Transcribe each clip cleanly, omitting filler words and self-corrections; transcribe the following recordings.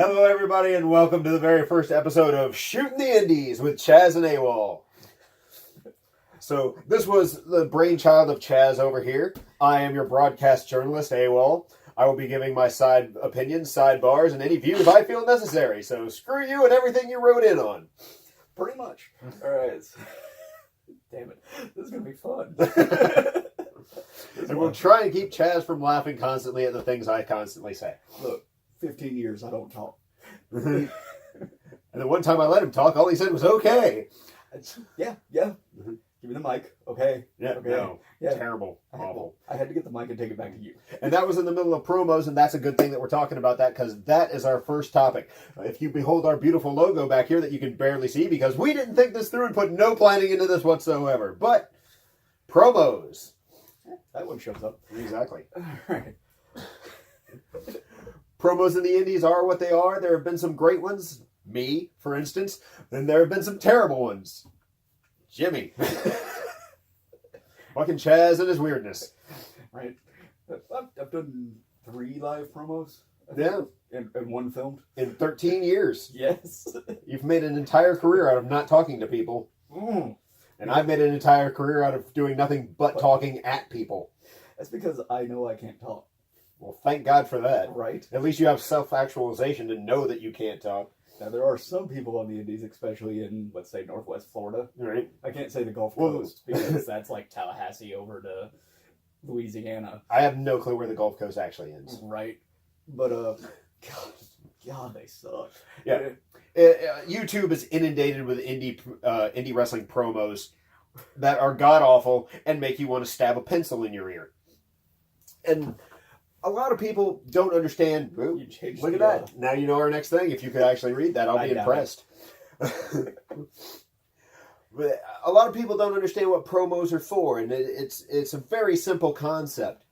Hello, everybody, and welcome to the very first episode of Shooting the Indies with Chaz and AWOL. So, this was the brainchild of Chaz over here. I am your broadcast journalist, AWOL. I will be giving my side opinions, sidebars, and any views I feel necessary. So, screw you and everything you wrote in on. Pretty much. All right. Damn it. This is going to be fun. And we'll try and keep Chaz from laughing constantly at the things I constantly say. Look, 15 years I don't talk. And the one time I let him talk, all he said was, okay. Yeah. Mm-hmm. Give me the mic. Okay. Yeah, okay. No. Yeah. Terrible. Awful. I had to get the mic and take it back to you. And that was in the middle of promos, and that's a good thing that we're talking about that, because that is our first topic. If you behold our beautiful logo back here that you can barely see, because we didn't think this through and put no planning into this whatsoever. But, promos. That one shows up. Exactly. All right. Promos in the indies are what they are. There have been some great ones. Me, for instance. Then there have been some terrible ones. Jimmy. Fucking Chaz and his weirdness. Right. I've done 3 live promos. Yeah. And 1 filmed. In 13 years. Yes. You've made an entire career out of not talking to people. And I've made an entire career out of doing nothing but talking at people. That's because I know I can't talk. Well, thank God for that. Right. At least you have self-actualization to know that you can't talk. Now, there are some people on the Indies, especially in, let's say, Northwest Florida. Right. I can't say the Gulf Coast because that's like Tallahassee over to Louisiana. I have no clue where the Gulf Coast actually ends. Right. But, God, they suck. Yeah. YouTube is inundated with indie wrestling promos that are god-awful and make you want to stab a pencil in your ear. And a lot of people don't understand. Ooh, look at that. Now you know our next thing. If you could actually read that, I'll be impressed. But a lot of people don't understand what promos are for, and it's a very simple concept.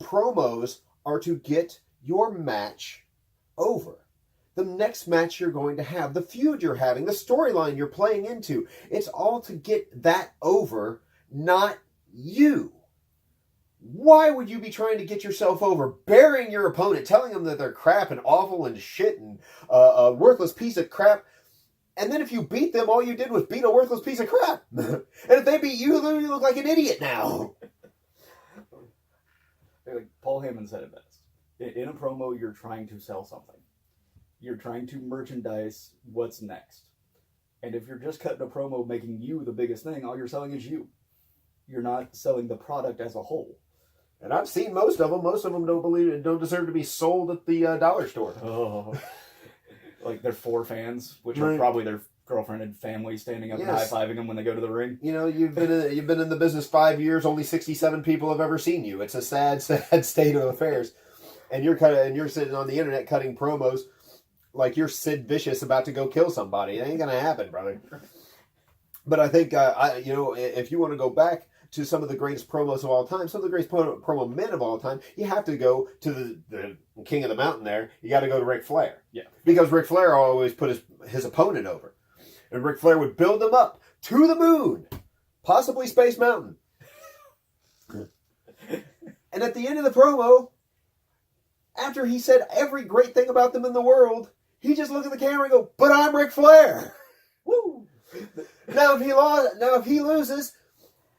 Promos are to get your match over. The next match you're going to have, the feud you're having, the storyline you're playing into. It's all to get that over, not you. Why would you be trying to get yourself over, burying your opponent, telling them that they're crap and awful and shit and a worthless piece of crap, and then if you beat them, all you did was beat a worthless piece of crap. And if they beat you, then you look like an idiot now. Like Paul Heyman said it best. In a promo, you're trying to sell something. You're trying to merchandise what's next. And if you're just cutting a promo making you the biggest thing, all you're selling is you. You're not selling the product as a whole. And I've seen most of them. Most of them don't deserve to be sold at the dollar store. Oh, like their 4 fans, which are probably their girlfriend and family standing up and high-fiving them when they go to the ring. You know, you've been in the business 5 years. Only 67 people have ever seen you. It's a sad, sad state of affairs. And you're sitting on the internet cutting promos like you're Sid Vicious about to go kill somebody. It ain't gonna happen, brother. But I think if you want to go back to some of the greatest promos of all time, some of the greatest promo men of all time, you have to go to the king of the mountain there. You got to go to Ric Flair. Yeah. Because Ric Flair always put his opponent over. And Ric Flair would build them up to the moon, possibly Space Mountain. And at the end of the promo, after he said every great thing about them in the world, he just looked at the camera and go, "But I'm Ric Flair." Woo! Now if he loses,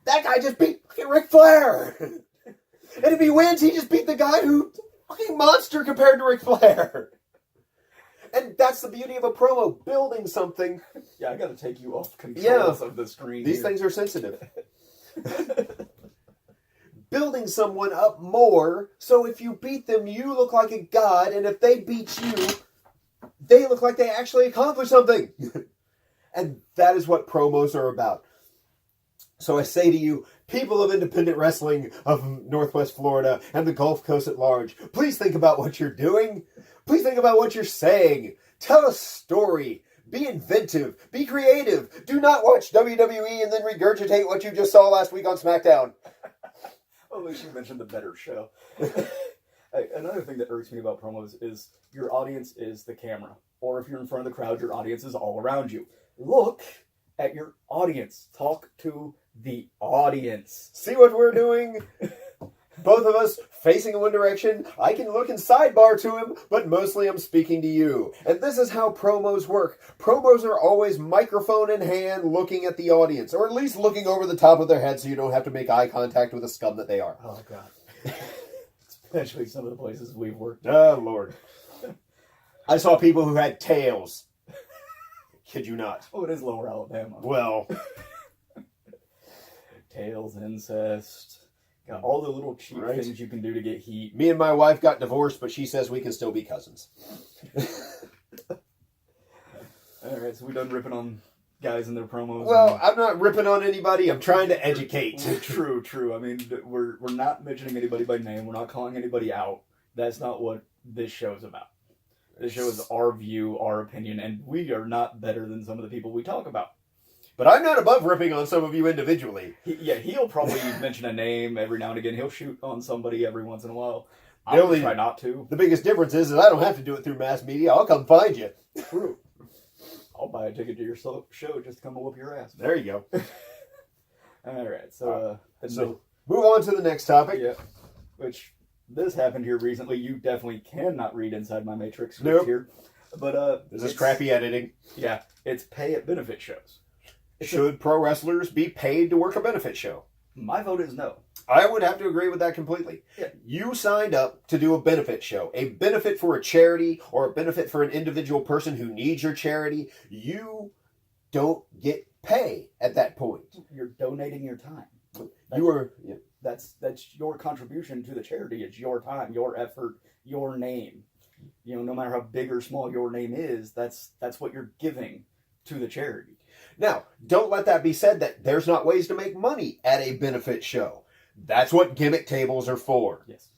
that guy just beat fucking Ric Flair. And if he wins, he just beat the guy who fucking monster compared to Ric Flair. And that's the beauty of a promo, building something. Yeah, I gotta take you off controls of the screen. These things are sensitive. Building someone up more, so if you beat them, you look like a god, and if they beat you, they look like they actually accomplished something. And that is what promos are about. So I say to you, people of independent wrestling of Northwest Florida and the Gulf Coast at large, please think about what you're doing. Please think about what you're saying. Tell a story. Be inventive. Be creative. Do not watch WWE and then regurgitate what you just saw last week on SmackDown. Well, at least you mentioned the better show. Another thing that irks me about promos is your audience is the camera. Or if you're in front of the crowd, your audience is all around you. Look at your audience. Talk to the audience. See what we're doing? Both of us facing in one direction. I can look and sidebar to him, but mostly I'm speaking to you. And this is how promos work. Promos are always microphone in hand looking at the audience, or at least looking over the top of their head so you don't have to make eye contact with the scum that they are. Oh, God. Especially some of the places we've worked. Oh, Lord. I saw people who had tails. Kid you not. Oh, it is Lower Alabama. Well. Tails, incest, got all the little cheap Right. things you can do to get heat. Me and my wife got divorced, but she says we can still be cousins. Alright, so we done ripping on guys and their promos. Well, I'm not ripping on anybody. I'm trying to educate. True. I mean, we're not mentioning anybody by name. We're not calling anybody out. That's not what this show's about. This show is our view, our opinion, and we are not better than some of the people we talk about. But I'm not above ripping on some of you individually. He'll probably mention a name every now and again. He'll shoot on somebody every once in a while. I'll try not to. The biggest difference is that I don't have to do it through mass media. I'll come find you. True. I'll buy a ticket to your show just to come and whoop your ass. There you go. Alright, so... So, move on to the next topic. Yeah, which... This happened here recently. You definitely cannot read inside my Matrix script here. But this is crappy editing. Yeah, it's pay at benefit shows. Should pro wrestlers be paid to work a benefit show? My vote is no. I would have to agree with that completely. Yeah. You signed up to do a benefit show, a benefit for a charity or a benefit for an individual person who needs your charity. You don't get pay at that point. You're donating your time. That's your contribution to the charity. It's your time, your effort, your name. You know, no matter how big or small your name is, that's what you're giving to the charity. Now, don't let that be said that there's not ways to make money at a benefit show. That's what gimmick tables are for. Yes.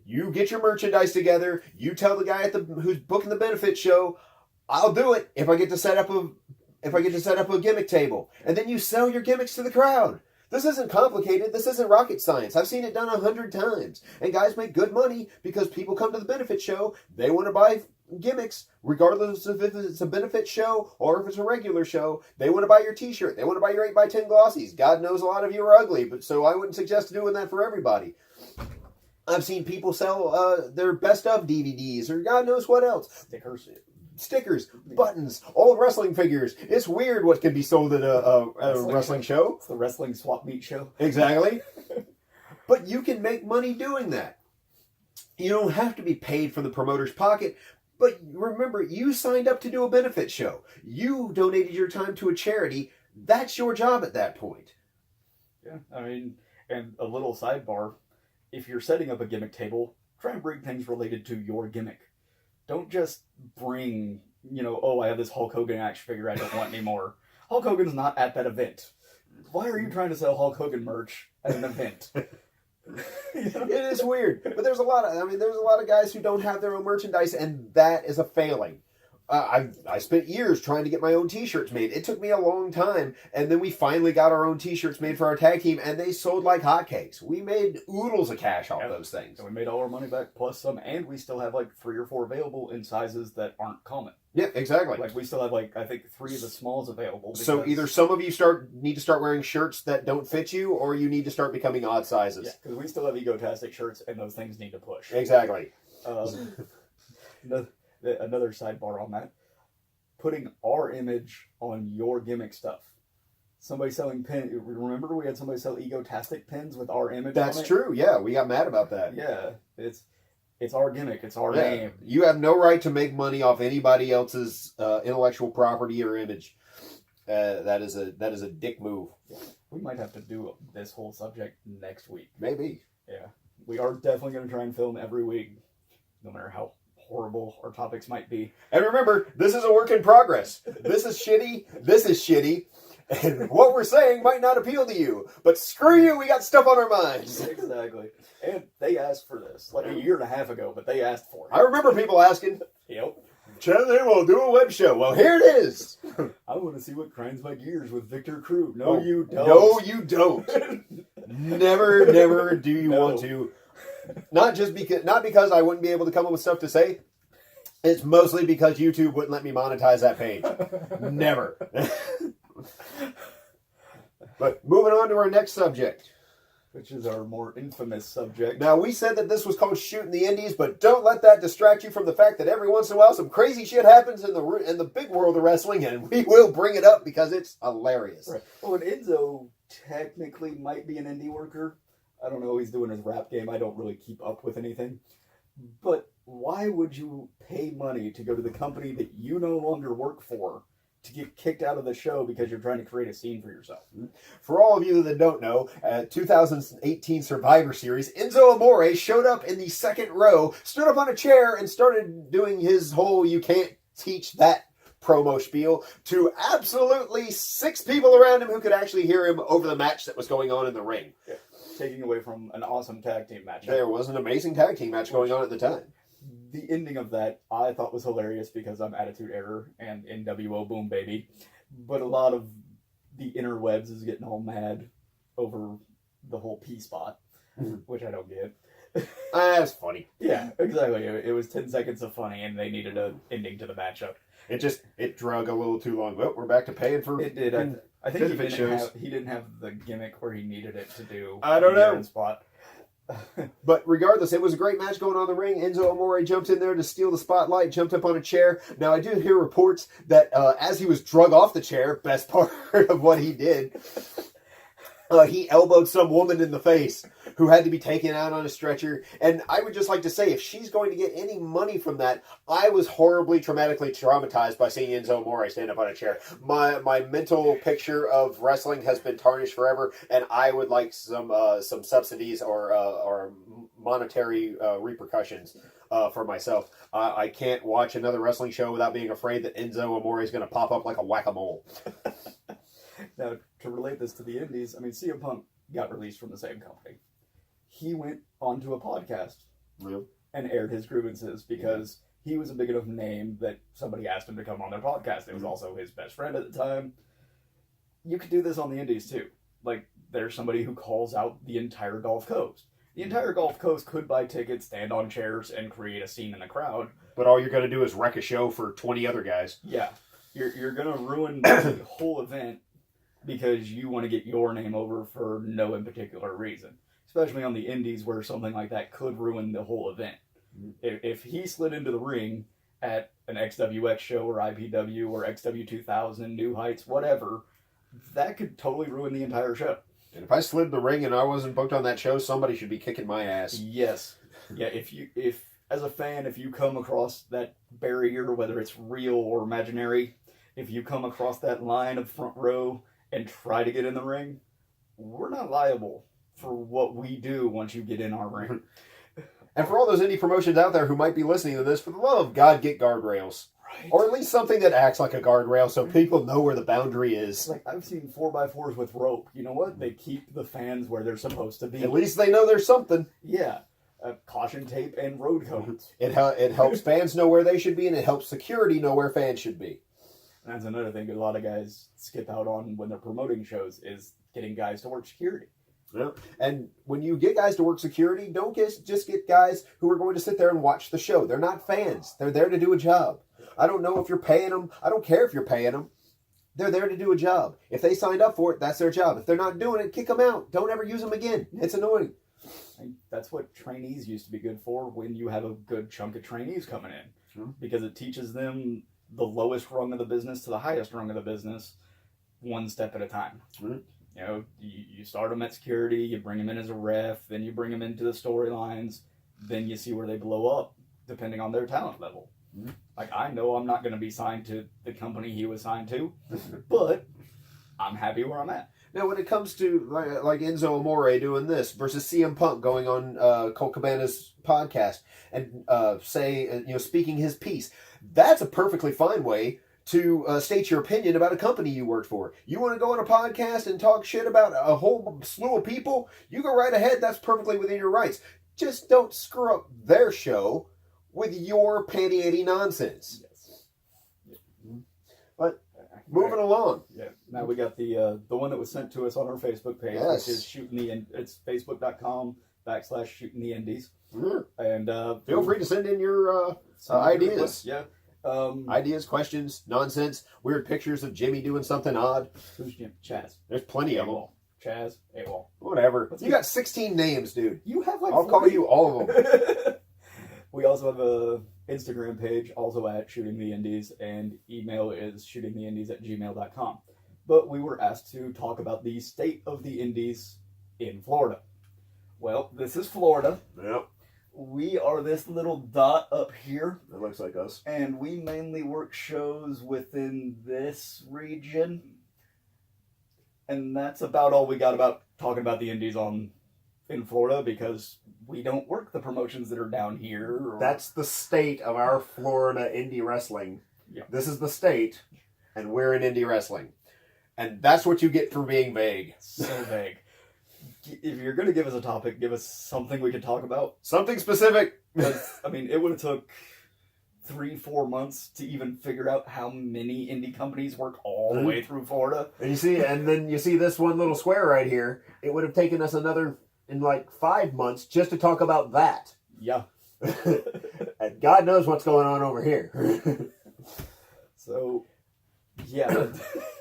You get your merchandise together. You tell the guy who's booking the benefit show, "I'll do it if I get to set up a gimmick table," and then you sell your gimmicks to the crowd. This isn't complicated. This isn't rocket science. I've seen it done 100 times. And guys make good money because people come to the benefit show. They want to buy gimmicks, regardless of if it's a benefit show or if it's a regular show. They want to buy your t-shirt. They want to buy your 8x10 glossies. God knows a lot of you are ugly, but so I wouldn't suggest doing that for everybody. I've seen people sell their best of DVDs or God knows what else. Stickers, buttons, old wrestling figures. It's weird what can be sold at a wrestling show. It's the wrestling swap meet show. Exactly. But you can make money doing that. You don't have to be paid from the promoter's pocket. But remember, you signed up to do a benefit show. You donated your time to a charity. That's your job at that point. Yeah, I mean, and a little sidebar. If you're setting up a gimmick table, try and bring things related to your gimmick. Don't just bring, I have this Hulk Hogan action figure I don't want anymore. Hulk Hogan's not at that event. Why are you trying to sell Hulk Hogan merch at an event? It is weird, but there's a lot of guys who don't have their own merchandise, and that is a failing. I spent years trying to get my own t-shirts made. It took me a long time, and then we finally got our own t-shirts made for our tag team, and they sold like hotcakes. We made oodles of cash off those things. And we made all our money back plus some, and we still have like 3 or 4 available in sizes that aren't common. Yeah, exactly. Like we still have I think 3 of the smalls available. So either some of you need to start wearing shirts that don't fit you, or you need to start becoming odd sizes. Yeah, because we still have egotastic shirts, and those things need to push. Exactly. Another sidebar on that. Putting our image on your gimmick stuff. Somebody selling pins. Remember we had somebody sell egotastic pins with our image on it? That's true, yeah. We got mad about that. Yeah. It's our gimmick. It's our name. You have no right to make money off anybody else's intellectual property or image. That is a dick move. Yeah. We might have to do this whole subject next week. Maybe. Yeah. We are definitely going to try and film every week, no matter how horrible our topics might be. And remember, this is a work in progress. This is shitty. This is shitty. And what we're saying might not appeal to you. But screw you, we got stuff on our minds. Exactly. And they asked for this like a year and a half ago, but they asked for it. I remember people asking, Yep. Chaz, we'll do a web show. Well, here it is. I want to see what grinds my gears with Victor Crew. No, you don't. No, you don't. Never do you want to. Not because I wouldn't be able to come up with stuff to say. It's mostly because YouTube wouldn't let me monetize that page. Never. But moving on to our next subject. which is our more infamous subject. Now, we said that this was called Shooting the Indies, but don't let that distract you from the fact that every once in a while some crazy shit happens in the big world of wrestling, and we will bring it up because it's hilarious. Right. Well, and Enzo technically might be an indie worker. I don't know. He's doing his rap game. I don't really keep up with anything. But why would you pay money to go to the company that you no longer work for to get kicked out of the show because you're trying to create a scene for yourself? For all of you that don't know, 2018 Survivor Series, Enzo Amore showed up in the second row, stood up on a chair, and started doing his whole "you can't teach that" promo spiel to absolutely 6 people around him who could actually hear him over the match that was going on in the ring. Yeah. Taking away from an awesome tag team match. There was an amazing tag team match going on at the time. The ending of that I thought was hilarious because I'm Attitude Error and NWO Boom Baby. But a lot of the interwebs is getting all mad over the whole P spot, which I don't get. That's funny. Yeah, exactly. It was 10 seconds of funny and they needed an ending to the matchup. It drug a little too long. But we're back to paying for it. Did. I think he didn't have the gimmick where he needed it to do. I don't know. Spot. But regardless, it was a great match going on in the ring. Enzo Amore jumped in there to steal the spotlight, jumped up on a chair. Now, I do hear reports that as he was drug off the chair, best part of what he did, he elbowed some woman in the face who had to be taken out on a stretcher. And I would just like to say, if she's going to get any money from that, I was horribly traumatized by seeing Enzo Amore stand up on a chair. My mental picture of wrestling has been tarnished forever, and I would like some subsidies or monetary repercussions for myself. I can't watch another wrestling show without being afraid that Enzo Amore is going to pop up like a whack-a-mole. Now, to relate this to the indies, I mean, CM Punk got released from the same company. He went onto a podcast and aired his grievances because he was a big enough name that somebody asked him to come on their podcast. It was also his best friend at the time. You could do this on the indies too. Like, there's somebody who calls out the entire Gulf Coast. The entire Gulf Coast could buy tickets, stand on chairs, and create a scene in the crowd. But all you're going to do is wreck a show for 20 other guys. Yeah. You're going to ruin the whole event because you want to get your name over for no in particular reason. Especially on the indies where something like that could ruin the whole event. If he slid into the ring at an XWX show or IPW or XW2000, New Heights, whatever, that could totally ruin the entire show. And if I slid in the ring and I wasn't booked on that show, somebody should be kicking my ass. Yes. Yeah, if as a fan, if you come across that barrier, whether it's real or imaginary, if you come across that line of front row and try to get in the ring, we're not liable for what we do once you get in our ring. And for all those indie promotions out there who might be listening to this, for the love of God, get guardrails. Right. Or at least something that acts like a guardrail so people know where the boundary is. Like, I've seen 4x4s with rope. You know what? They keep the fans where they're supposed to be. At least they know there's something. Yeah. Caution tape and road cones. It helps fans know where they should be, and it helps security know where fans should be. And that's another thing that a lot of guys skip out on when they're promoting shows is getting guys to work security. Yeah. And when you get guys to work security, don't just get guys who are going to sit there and watch the show. They're not fans. They're there to do a job. I don't know if you're paying them. I don't care if you're paying them. They're there to do a job. If they signed up for it, that's their job. If they're not doing it, kick them out. Don't ever use them again. It's annoying. And that's what trainees used to be good for when you have a good chunk of trainees coming in. Because it teaches them the lowest rung of the business to the highest rung of the business one step at a time. You know, you start them at security, you bring them in as a ref, then you bring them into the storylines, then you see where they blow up, depending on their talent level. Like, I know I'm not going to be signed to the company he was signed to, but I'm happy where I'm at. Now, when it comes to like Enzo Amore doing this versus CM Punk going on Colt Cabana's podcast and speaking his piece, that's a perfectly fine way to state your opinion about a company you worked for. You want to go on a podcast and talk shit about a whole slew of people? You go right ahead. That's perfectly within your rights. Just don't screw up their show with your panty-80 nonsense. Yes. But moving along. Yeah. Now we got the one that was sent to us on our Facebook page, which is it's facebook.com/shooting the indies. And feel free to send in your ideas. Yeah. Ideas, questions, nonsense, weird pictures of Jimmy doing something odd. Who's Jim? Chaz. There's plenty of them. Chaz, AWOL. Whatever. You got 16 names, dude. You have like I'll 40. call you all of them. We also have a Instagram page, also at Shooting the Indies, and email is shootingtheindies@gmail.com. But we were asked to talk about the state of the indies in Florida. Well, this is Florida. Yep. We are this little dot up here, That looks like us. and we mainly work shows within this region. And that's about all we got about talking about the indies in Florida, because we don't work the promotions that are down here. Or... That's the state of our Florida indie wrestling. Yeah. This is the state, and we're in indie wrestling. And that's what you get for being vague. So vague. If you're going to give us a topic, give us something we can talk about. Something specific. I mean, it would have took 3-4 months to even figure out how many indie companies work all the way through Florida. And then you see this one little square right here. It would have taken us another, in like 5 months, just to talk about that. Yeah. And God knows what's going on over here. So, yeah.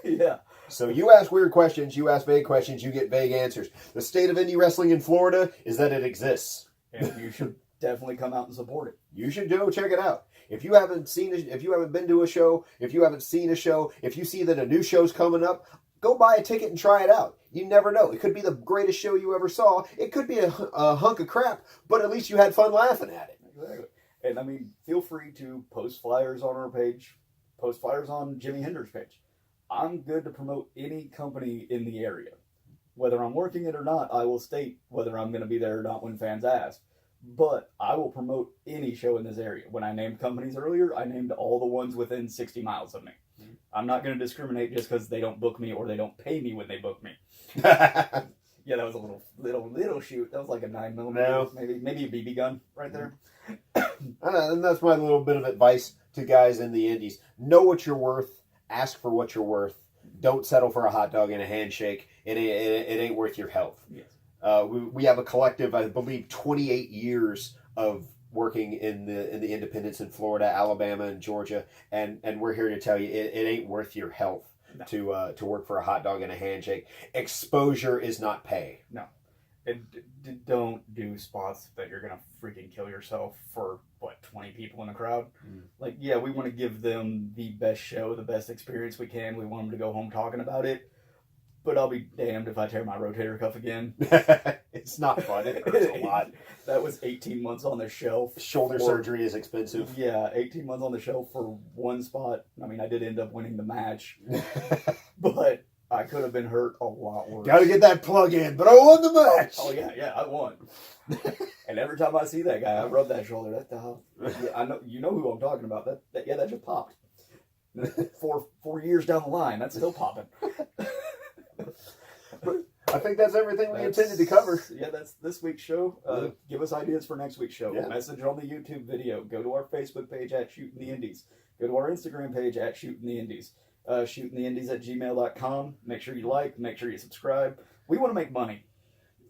Yeah. So you ask weird questions, you ask vague questions, you get vague answers. The state of indie wrestling in Florida is that it exists. And you should definitely come out and support it. You should go check it out. If you haven't seen it, if you haven't been to a show, if you haven't seen a show, if you see that a new show's coming up, go buy a ticket and try it out. You never know. It could be the greatest show you ever saw. It could be a hunk of crap, but at least you had fun laughing at it. Exactly. And I mean, feel free to post flyers on our page, post flyers on Jimi Hendrix page. I'm good to promote any company in the area. Whether I'm working it or not, I will state whether I'm going to be there or not when fans ask. But I will promote any show in this area. When I named companies earlier, I named all the ones within 60 miles of me. Mm-hmm. I'm not going to discriminate just because they don't book me or they don't pay me when they book me. Yeah, that was a little shoot. That was like a 9mm, No. maybe a BB gun right there. And that's my little bit of advice to guys in the indies. Know what you're worth. Ask for what you're worth. Don't settle for a hot dog and a handshake. It ain't worth your health. Yes. We have a collective, I believe, 28 years of working in the independents in Florida, Alabama, and Georgia, and we're here to tell you it ain't worth your health to work for a hot dog and a handshake. Exposure is not pay. No. And don't do spots that you're gonna freaking kill yourself for 20 people in a crowd. Like, yeah, we want to give them the best show, the best experience we can. We want them to go home talking about it. But I'll be damned if I tear my rotator cuff again. It's not fun. It hurts a lot. That was 18 months on the shelf. Shoulder surgery is expensive. Yeah, 18 months on the shelf for one spot. I mean, I did end up winning the match. But I could have been hurt a lot worse. Got to get that plug in, but I won the match. Oh, yeah, I won. And every time I see that guy, I rub that shoulder. That's yeah, I know, you know who I'm talking about. That just popped. 4 years down the line, that's still popping. I think that's everything we intended to cover. Yeah, that's this week's show. Give us ideas for next week's show. Yeah. Message on the YouTube video. Go to our Facebook page at Shooting the Indies. Go to our Instagram page at Shooting the Indies. shootingtheindies@gmail.com. Make sure you like. Make sure you subscribe. We want to make money.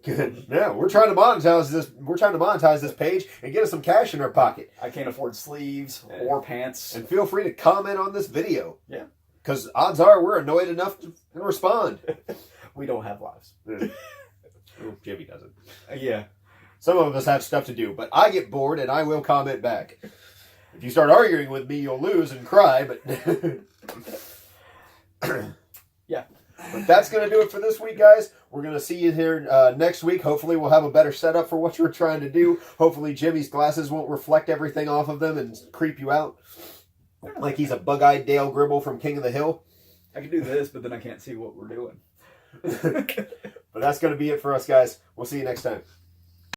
Good. Yeah, we're trying to monetize this. We're trying to monetize this page and get us some cash in our pocket. I can't afford sleeves or pants. And feel free to comment on this video. Yeah. Because odds are we're annoyed enough to respond. We don't have lives. Oh, Jimmy doesn't. Yeah. Some of us have stuff to do, but I get bored and I will comment back. If you start arguing with me, you'll lose and cry, but... Yeah. But that's going to do it for this week, guys. We're going to see you here next week. Hopefully we'll have a better setup for what you're trying to do. Hopefully Jimmy's glasses won't reflect everything off of them and creep you out. Like he's a bug-eyed Dale Gribble from King of the Hill. I can do this, but then I can't see what we're doing. But that's going to be it for us, guys. We'll see you next time.